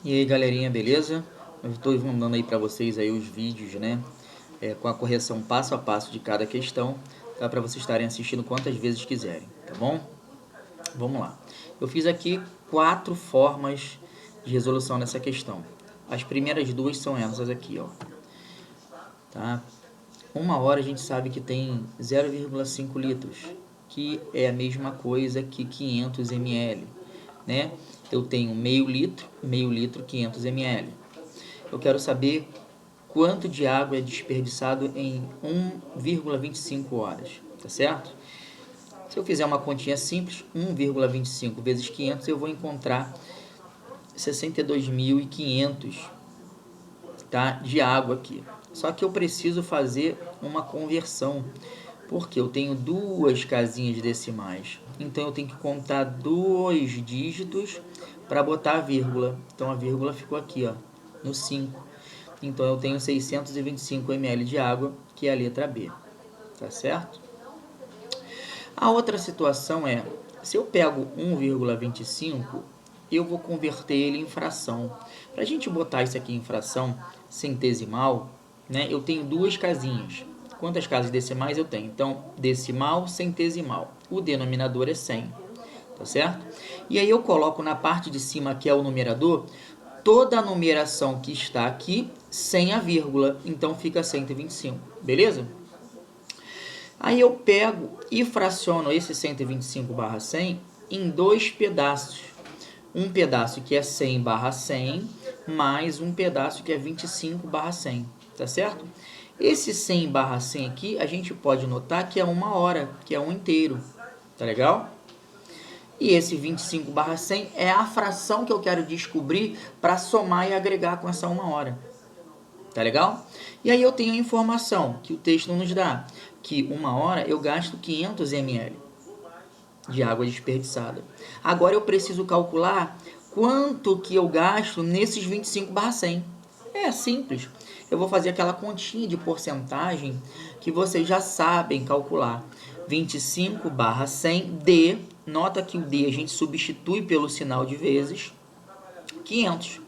E aí, galerinha, beleza? Eu estou mandando aí para vocês aí os vídeos, né? Com a correção passo a passo de cada questão, tá? Para vocês estarem assistindo quantas vezes quiserem, tá bom? Vamos lá. Eu fiz aqui 4 formas de resolução dessa questão. As primeiras duas são essas aqui, ó. Tá? 1 hora a gente sabe que tem 0,5 litros, que é a mesma coisa que 500 ml, né? Eu tenho meio litro, 500 ml. Eu quero saber quanto de água é desperdiçado em 1,25 horas, tá certo? Se eu fizer uma continha simples, 1,25 vezes 500, eu vou encontrar 62.500, tá, de água aqui. Só que eu preciso fazer uma conversão, porque eu tenho duas casinhas decimais. Então eu tenho que contar 2 dígitos para botar a vírgula. Então a vírgula ficou aqui, ó, no 5. Então eu tenho 625 ml de água, que é a letra B. Tá certo? A outra situação é, se eu pego 1,25, eu vou converter ele em fração. Para a gente botar isso aqui em fração centesimal, né, eu tenho duas casinhas. Quantas casas decimais eu tenho? Então, decimal, centesimal. O denominador é 100, tá certo? E aí eu coloco na parte de cima, que é o numerador, toda a numeração que está aqui sem a vírgula. Então, fica 125, beleza? Aí eu pego e fraciono esse 125/100 em dois pedaços. Um pedaço que é 100/100, mais um pedaço que é 25/100, tá certo? Esse 100/100 aqui, a gente pode notar que é 1 hora, que é um inteiro, tá legal? E esse 25/100 é a fração que eu quero descobrir para somar e agregar com essa 1 hora. Tá legal? E aí eu tenho a informação que o texto nos dá, que 1 hora eu gasto 500 ml de água desperdiçada. Agora eu preciso calcular quanto que eu gasto nesses 25/100. É simples. Eu vou fazer aquela continha de porcentagem que vocês já sabem calcular. 25/100 D, nota que o D a gente substitui pelo sinal de vezes, 500.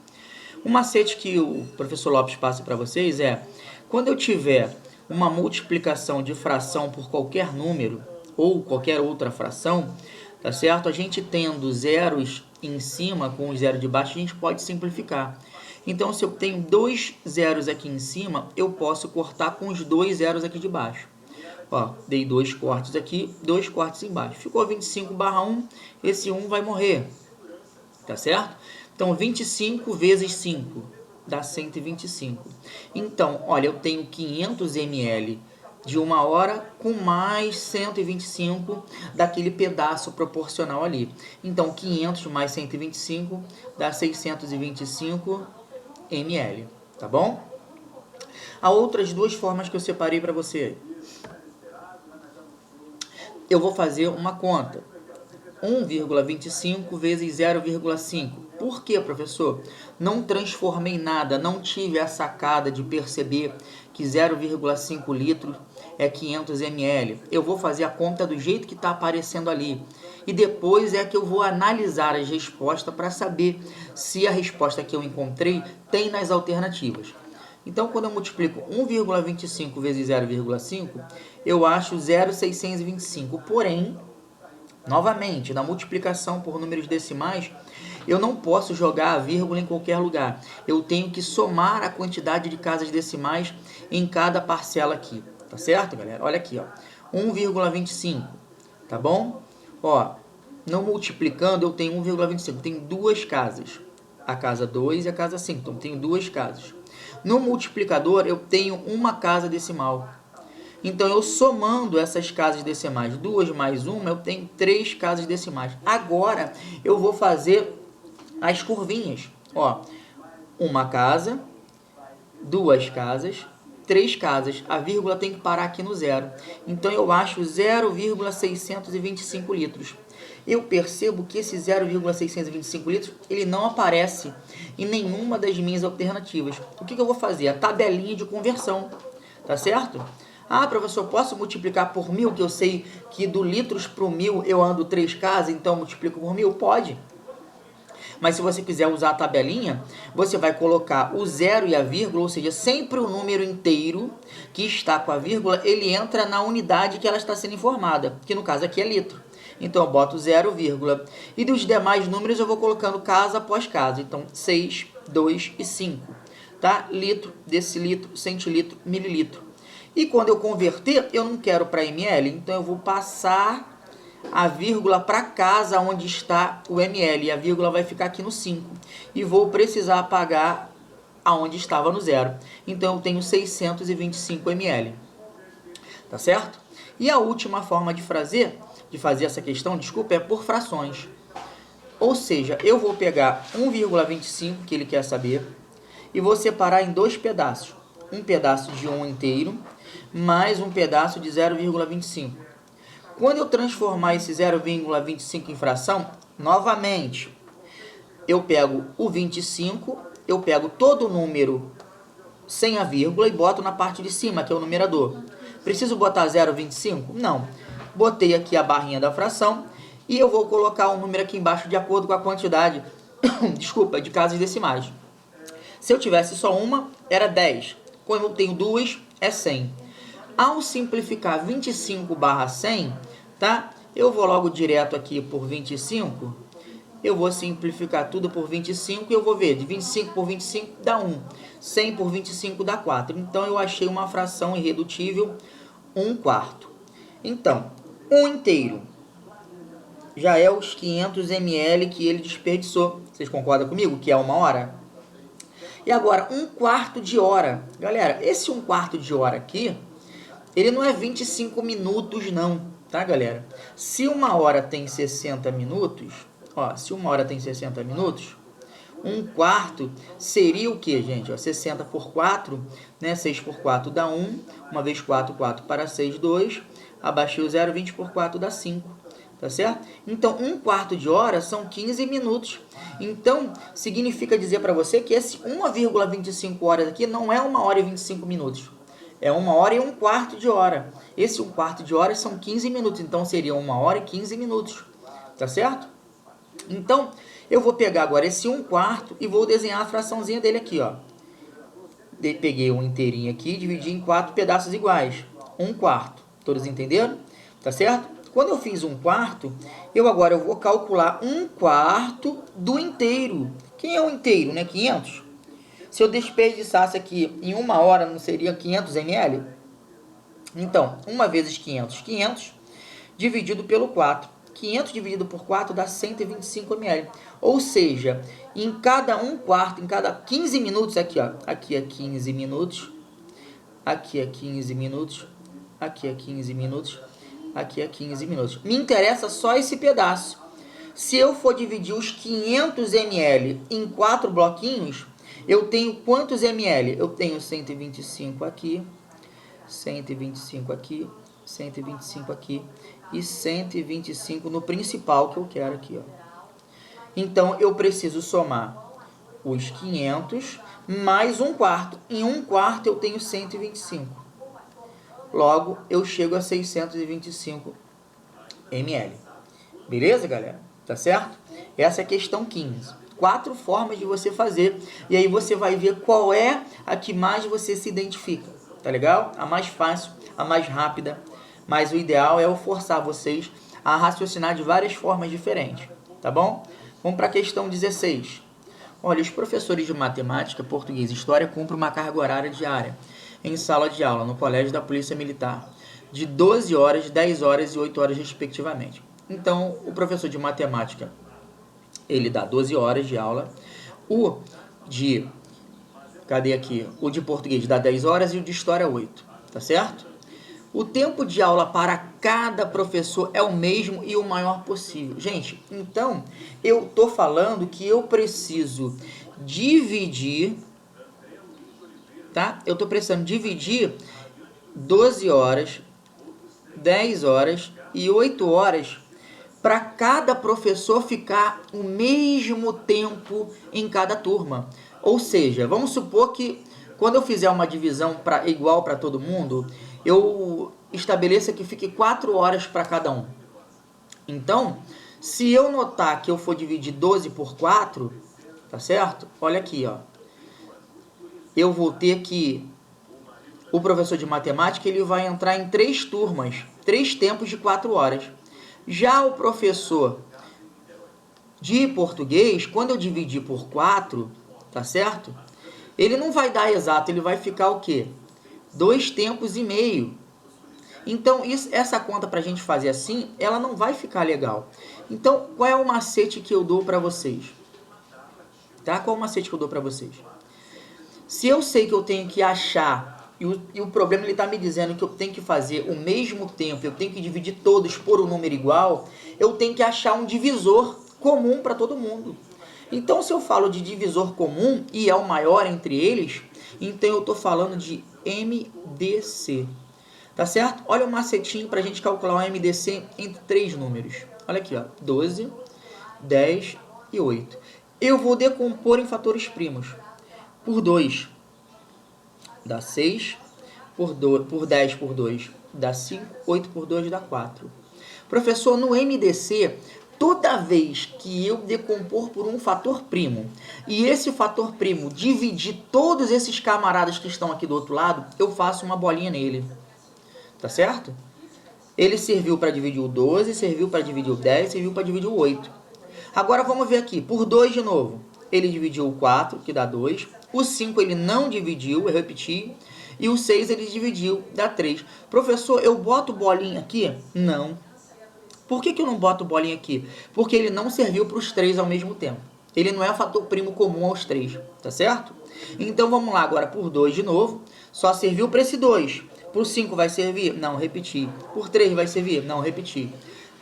Um macete que o professor Lopes passa para vocês é, quando eu tiver uma multiplicação de fração por qualquer número, ou qualquer outra fração, tá certo? A gente tendo zeros em cima com o zero de baixo, a gente pode simplificar. Então, se eu tenho 2 zeros aqui em cima, eu posso cortar com os 2 zeros aqui de baixo. Ó, dei 2 cortes aqui, 2 cortes embaixo. Ficou 25/1, esse 1 vai morrer, tá certo? Então, 25 vezes 5 dá 125. Então, olha, eu tenho 500 ml de 1 hora com mais 125 daquele pedaço proporcional ali. Então, 500 mais 125 dá 625 ml, tá bom? Há outras duas formas que eu separei para você. Eu vou fazer uma conta. 1,25 vezes 0,5. Por que, professor? Não transformei nada, não tive a sacada de perceber que 0,5 litros é 500 ml. Eu vou fazer a conta do jeito que está aparecendo ali. E depois é que eu vou analisar as respostas para saber se a resposta que eu encontrei tem nas alternativas. Então, quando eu multiplico 1,25 vezes 0,5, eu acho 0,625. Porém, novamente, na multiplicação por números decimais, eu não posso jogar a vírgula em qualquer lugar. Eu tenho que somar a quantidade de casas decimais em cada parcela aqui. Tá certo, galera? Olha aqui, ó. 1,25, tá bom? Ó, não multiplicando, eu tenho 1,25. Tenho duas casas. A casa 2 e a casa 5. Então, tenho duas casas. No multiplicador, eu tenho uma casa decimal. Então, eu somando essas casas decimais, 2 mais 1, eu tenho 3 casas decimais. Agora, eu vou fazer as curvinhas. Ó, uma casa, duas casas, 3 casas. A vírgula tem que parar aqui no zero. Então, eu acho 0,625 litros. Eu percebo que esse 0,625 litros, ele não aparece em nenhuma das minhas alternativas. O que eu vou fazer? A tabelinha de conversão, tá certo? Ah, professor, posso multiplicar por 1000, que eu sei que do litros para o 1000 eu ando 3 casas, então multiplico por 1000? Pode. Mas se você quiser usar a tabelinha, você vai colocar o 0 e a vírgula, ou seja, sempre o número inteiro que está com a vírgula, ele entra na unidade que ela está sendo informada, que no caso aqui é litro. Então, eu boto 0, vírgula. E dos demais números eu vou colocando casa após casa. Então, 6, 2 e 5. Tá? Litro, decilitro, centilitro, mililitro. E quando eu converter, eu não quero para ml, então eu vou passar a vírgula para casa onde está o ml. E a vírgula vai ficar aqui no 5. E vou precisar apagar aonde estava no 0. Então, eu tenho 625 ml. Tá certo? E a última forma de fazer essa questão, desculpa, é por frações. Ou seja, eu vou pegar 1,25, que ele quer saber, e vou separar em dois pedaços. Um pedaço de 1 inteiro, mais um pedaço de 0,25. Quando eu transformar esse 0,25 em fração, novamente, eu pego o 25, eu pego todo o número sem a vírgula e boto na parte de cima, que é o numerador. Preciso botar 0,25? Não. Botei aqui a barrinha da fração e eu vou colocar o número aqui embaixo de acordo com a quantidade desculpa, de casas decimais. Se eu tivesse só uma, era 10. Como eu tenho duas, é 100. Ao simplificar 25/100, tá? Eu vou logo direto aqui por 25. Eu vou simplificar tudo por 25 e eu vou ver, de 25 por 25 dá 1. 100 por 25 dá 4. Então, eu achei uma fração irredutível, 1/4. Então, 1 inteiro já é os 500 ml que ele desperdiçou. Vocês concordam comigo que é 1 hora? E agora, 1/4 de hora. Galera, esse 1/4 de hora aqui, ele não é 25 minutos não, tá, galera? Se 1 hora tem 60 minutos, ó, se 1 hora tem 60 minutos, 1/4 seria o que, gente? Ó, 60 por 4, né? 6 por 4 dá 1. 1 vezes 4, 4 para 6, 2. Abaixei o 0, 20 por 4 dá 5. Tá certo? Então, 1/4 de hora são 15 minutos. Então, significa dizer para você que esse 1,25 horas aqui não é 1 hora e 25 minutos. É 1 hora e 1/4 de hora. Esse 1/4 de hora são 15 minutos. Então, seria 1 hora e 15 minutos. Tá certo? Então, eu vou pegar agora esse 1/4 e vou desenhar a fraçãozinha dele aqui, ó. Peguei um inteirinho aqui e dividi em 4 pedaços iguais. 1/4. Todos entenderam? Tá certo? Quando eu fiz 1/4, eu vou calcular 1/4 do inteiro. Quem é o inteiro, né? 500? Se eu desperdiçasse aqui em 1 hora, não seria 500 ml? Então, 1 vezes 500, 500, dividido pelo 4. 500 dividido por 4 dá 125 ml. Ou seja, em cada 1/4, em cada 15 minutos, aqui, ó, aqui é 15 minutos, aqui é 15 minutos, aqui é 15 minutos, aqui é 15 minutos. Me interessa só esse pedaço. Se eu for dividir os 500 ml em 4 bloquinhos, eu tenho quantos ml? Eu tenho 125 aqui, 125 aqui, 125 aqui e 125 no principal que eu quero aqui, ó. Então, eu preciso somar os 500 mais 1/4. Em 1/4 eu tenho 125. Logo, eu chego a 625 ml. Beleza, galera? Tá certo? Essa é a questão 15. 4 formas de você fazer. E aí você vai ver qual é a que mais você se identifica. Tá legal? A mais fácil, a mais rápida. Mas o ideal é eu forçar vocês a raciocinar de várias formas diferentes. Tá bom? Vamos para a questão 16. Olha, os professores de matemática, português e história cumprem uma carga horária diária em sala de aula no Colégio da Polícia Militar, de 12 horas, 10 horas e 8 horas, respectivamente. Então, o professor de matemática, ele dá 12 horas de aula, o de português dá 10 horas e o de história 8, tá certo? O tempo de aula para cada professor é o mesmo e o maior possível. Gente, então, eu tô falando que eu preciso dividir, tá? Eu tô precisando dividir 12 horas, 10 horas e 8 horas para cada professor ficar o mesmo tempo em cada turma. Ou seja, vamos supor que quando eu fizer uma divisão igual para todo mundo, eu estabeleça que fique 4 horas para cada um. Então, Se eu notar que eu for dividir 12 por 4, tá certo? Olha aqui, ó. Eu vou ter que... O professor de matemática, ele vai entrar em 3 turmas, 3 tempos de 4 horas. Já o professor de português, quando eu dividir por 4, tá certo? Ele não vai dar exato, ele vai ficar o quê? 2 tempos e meio. Então, essa conta para a gente fazer assim, ela não vai ficar legal. Então, qual é o macete que eu dou para vocês? Tá? Qual é o macete que eu dou para vocês? Se eu sei que eu tenho que achar, e o problema ele está me dizendo que eu tenho que fazer o mesmo tempo, eu tenho que dividir todos por um número igual, eu tenho que achar um divisor comum para todo mundo. Então, se eu falo de divisor comum e é o maior entre eles, então eu estou falando de MDC. Tá certo? Olha o macetinho para a gente calcular o MDC entre 3 números. Olha aqui, ó, 12, 10 e 8. Eu vou decompor em fatores primos. Por 2 dá 6, por 10 por 2 dá 5, 8 por 2 dá 4. Professor, no MDC, toda vez que eu decompor por um fator primo e esse fator primo dividir todos esses camaradas que estão aqui do outro lado, eu faço uma bolinha nele. Tá certo? Ele serviu para dividir o 12, serviu para dividir o 10, serviu para dividir o 8. Agora vamos ver aqui, por 2 de novo. Ele dividiu o 4, que dá 2. O 5 ele não dividiu, eu repeti. E o 6 ele dividiu, dá 3. Professor, eu boto bolinha aqui? Não. Por que eu não boto bolinha aqui? Porque ele não serviu para os 3 ao mesmo tempo. Ele não é fator primo comum aos 3, tá certo? Então vamos lá agora por 2 de novo. Só serviu para esse 2. Por 5 vai servir? Não, repeti. Por 3 vai servir? Não, repeti.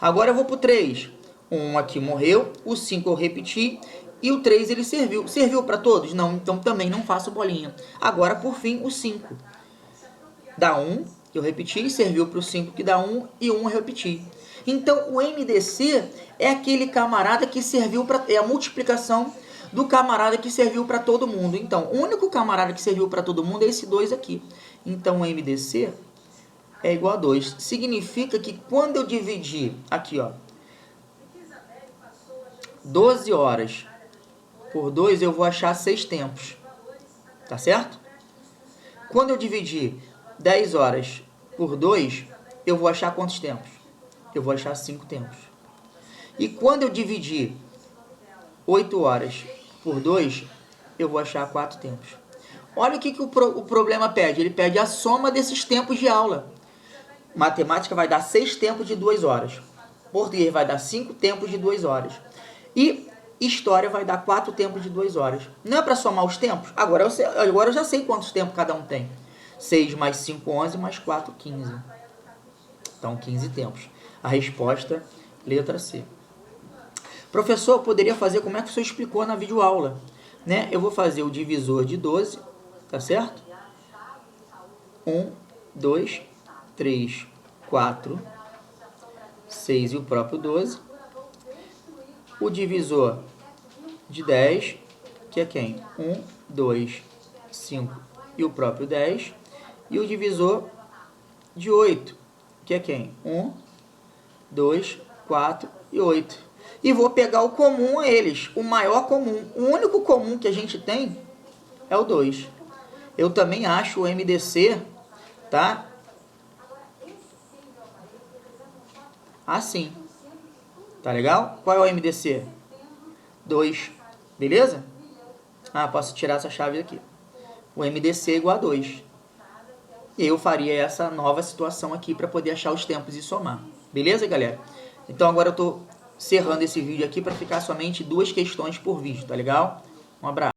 Agora eu vou para o 3. 1 aqui morreu, o 5 eu repeti e o 3 ele serviu. Serviu para todos? Não, então também não faço bolinha. Agora, por fim, o 5. Dá 1, eu repeti, serviu para o 5 que dá 1 e 1 eu repeti. Então, o MDC é aquele camarada que serviu para... É a multiplicação do camarada que serviu para todo mundo. Então, o único camarada que serviu para todo mundo é esse 2 aqui. Então, o MDC é igual a 2. Significa que quando eu dividir, aqui ó, 12 horas por 2, eu vou achar 6 tempos. Tá certo? Quando eu dividir 10 horas por 2, eu vou achar quantos tempos? Eu vou achar 5 tempos. E quando eu dividir 8 horas por 2, eu vou achar 4 tempos. Olha o que o problema pede. Ele pede a soma desses tempos de aula. Matemática vai dar 6 tempos de 2 horas. Português vai dar 5 tempos de 2 horas. E história vai dar 4 tempos de 2 horas. Não é para somar os tempos? Agora eu já sei quantos tempos cada um tem. 6 mais 5, 11, mais 4, 15. Então, 15 tempos. A resposta, letra C. Professor, eu poderia fazer como é que o senhor explicou na videoaula, né? Eu vou fazer o divisor de 12, tá certo? 1, 2, 3, 4, 6 e o próprio 12. O divisor de 10, que é quem? 1, 2, 5 e o próprio 10. E o divisor de 8, que é quem? 1, 2, 4 e 8. E vou pegar o comum a eles, o maior comum. O único comum que a gente tem é o 2. Eu também acho o MDC, tá? Assim. Tá legal? Qual é o MDC? 2. Beleza? Ah, posso tirar essa chave aqui. O MDC é igual a 2. E eu faria essa nova situação aqui para poder achar os tempos e somar. Beleza, galera? Então agora eu tô encerrando esse vídeo aqui para ficar somente 2 questões por vídeo, tá legal? Um abraço.